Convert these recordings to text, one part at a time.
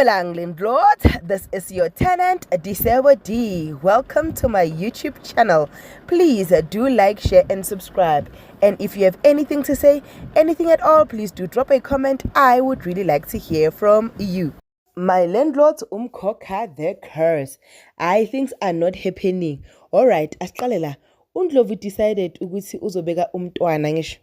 Dumelang landlord, this is your tenant Disebo D. Welcome to my YouTube channel. Please do like, share and subscribe. And if you have anything to say, anything at all, please do drop a comment. I would really like to hear from you. My landlord Umkhokha the curse. Things are not happening. Alright, asiqalela. UNdlovu decided ukuthi uzobeka umntwana ngisho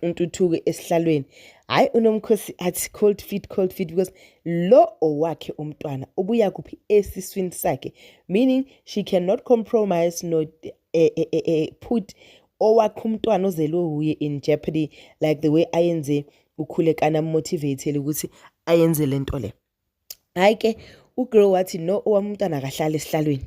untuthuko esihlalweni. Hayi unomkhosi athi cold feet because lo owakhe umntwana ubuya kuphi esiswini sakhe, meaning she cannot compromise no put owakhe umntwana ozelwe uye in jeopardy like the way ayenze ukhulekana motivate ukuthi ayenze lento le. Hayi ke ugirl wathi no, owami umntwana akahlala esihlalweni,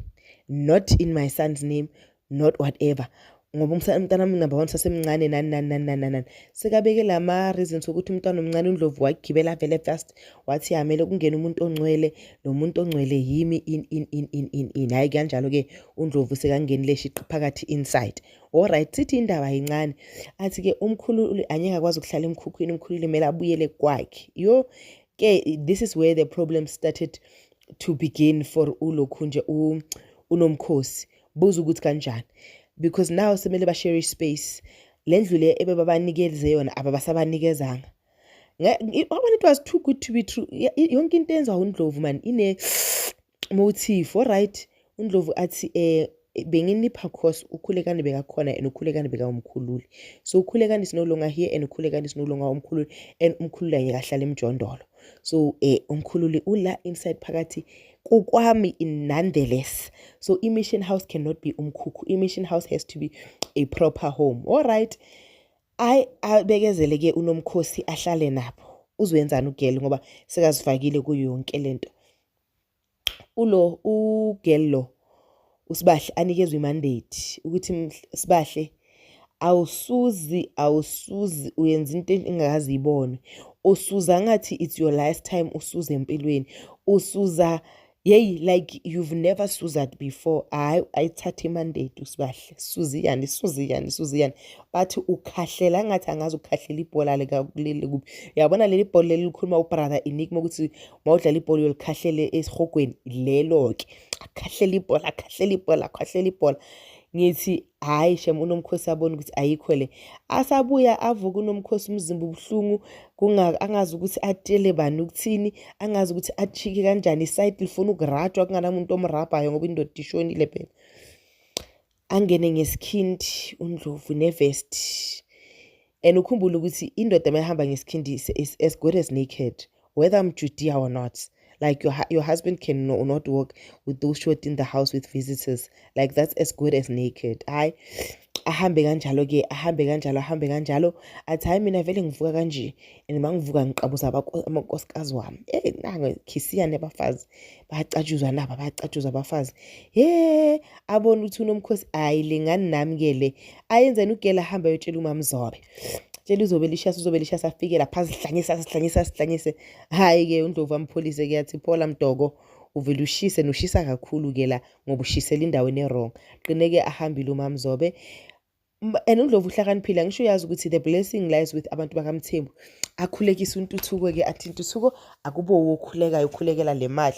not in my son's name, not whatever. Ngoba umntwana number 1 sasemncane nani sekabeke lama reasons ukuthi umntwana omncane uNdlovu wagibela vele fast wathi yamele kungena umuntu ongcwele, lo muntu ongcwele yimi in hayi kanjalo ke uNdlovu sekangenile shiqi phakathi inside. Alright, sithi indaba yincane athi ke umkhulu anyeka akwazi ukuhlala emkhukhwini, umkhulu mele abuyele kwakhe. Yo ke this is where the problem started to begin for ulokhu nje unomkhosi. Buza ukuthi kanjani, because now semele ba share space. Lendlu le ebebabanikeze yona ababasabanikezanga. It was too good to be true. Yonke into enza uNdlovu man ine motive. Alright, uNdlovu athi benginipha course ukhulekani bekakhona and ukhulekani beka umkhululi. So ukhulekani is no longer here and ukhulekani is no longer umkhululi and umkhululi ayekahlala emjondolo. So umkhululi ula inside phakathi kukwami nonetheless. So mission house cannot be umkhukhu. Mission house has to be a proper home. Alright, bekezele ke unomkhosi ahlale nabo. Uzwenzani ugel ngoba sekazifakile kuyo yonke lento. Ulo ugel lo usibahle anikezwe mandate ukuthi sibahle awusuzi uyenza into engakazi ibone. Usuza ngathi it's your last time usuza empilweni. Usuza like you've never suzed before. Ayithathe mandate usibahle. Suziyani bathi ukhahlela ngathi angazi ukukhahlela ibhola leli kuphi. Yabona leli bhola leli likhuluma ubrother Enigma ukuthi mawudlala ibhola yolikhahlele esihogweni lelo ke. Akhahlela ibhola. Ngithi hayi shem unomkhosi abona ukuthi ayikho le. Asabuya avuka unomkhosi umzimba ubuhlungu angazi ukuthi atele bani ukuthini, angazi ukuthi achike kanjani iside lifuna ukurajwa kunganamuntu omrabayo ngoba indoda ishonile phela. Angene ngesikhindi uNdlovu nevest. And ukhumbula ukuthi indoda mayihamba ngesikhindi is as good as naked, whether I'm Judea or not. Like your husband can not walk with those short in the house with visitors. Like that's as good as naked. Ahambe kanjalo athi hayi mina vele ngivuka kanje and mangivuka ngiqabuza amankosikazi wami nanga khisiyane abafazi bayacatshuzwa naba bayacatshuzwa abafazi abona ukuthi unomkhosi ayilingani nami ke le ayenzeni ugela ahamba yotshela uMamzobe. Tshela uzobelishasa afike lapha sihlanyisa hayi ke uNdlovu ampholise ke yathi Paula Mdoko uvela ushise noshisa kakhulu ke la ngoba ushisela indawo wrong. Qineke ahambile uMamzobe and uNdlovu uhlakaniphile. Ngisho yazi ukuthi the blessing lies with abantu bakaMthembu. Akhulekisa uNtuthuko ke athi Ntuthuko akubo wokhulekayo ukhulekela le mali.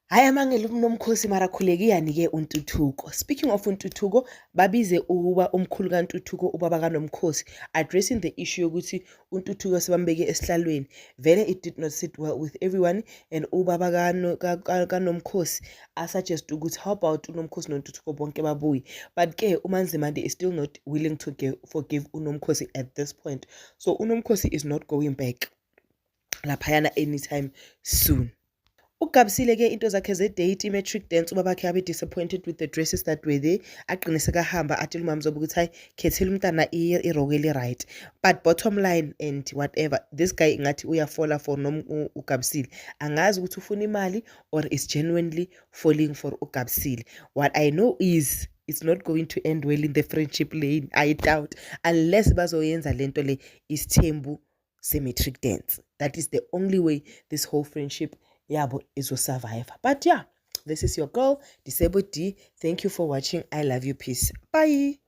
Hayi amangele unomkhosi mara khulekiyani ke uNtuthuko. Speaking of uNtuthuko, babize uba umkhulu kaNtuthuko ubaba kaNomkhosi addressing the issue yokuthi uNtuthuko sebambeke esihlalweni. Vele it did not sit well with everyone and ubaba kaNomkhosi suggest ukuthi how about uNomkhosi noNtuthuko bonke babuye. But ke uManzimande is still not willing to forgive uNomkhosi at this point. So uNomkhosi is not going back laphayana anytime soon. Ugabisile ke into zakhe ze-date metric dance ubaba bakhe abe disappointed with the dresses that were there. Aqiniseka hamba atshela uMamzobe ukuthi hayi khethela umntana irokeli right. But bottom line and whatever, this guy ngathi uyafola for uGabisile. Angazi ukuthi ufuna imali or is genuinely falling for uGabisile. What I know is it's not going to end well in the friendship lane. I doubt, unless bazoyenza lento le isithembu se-metric dance. That is the only way this whole friendship yabo is will survive. But yeah, this is your girl Disebo D. Thank you for watching. I love you. Peace. Bye.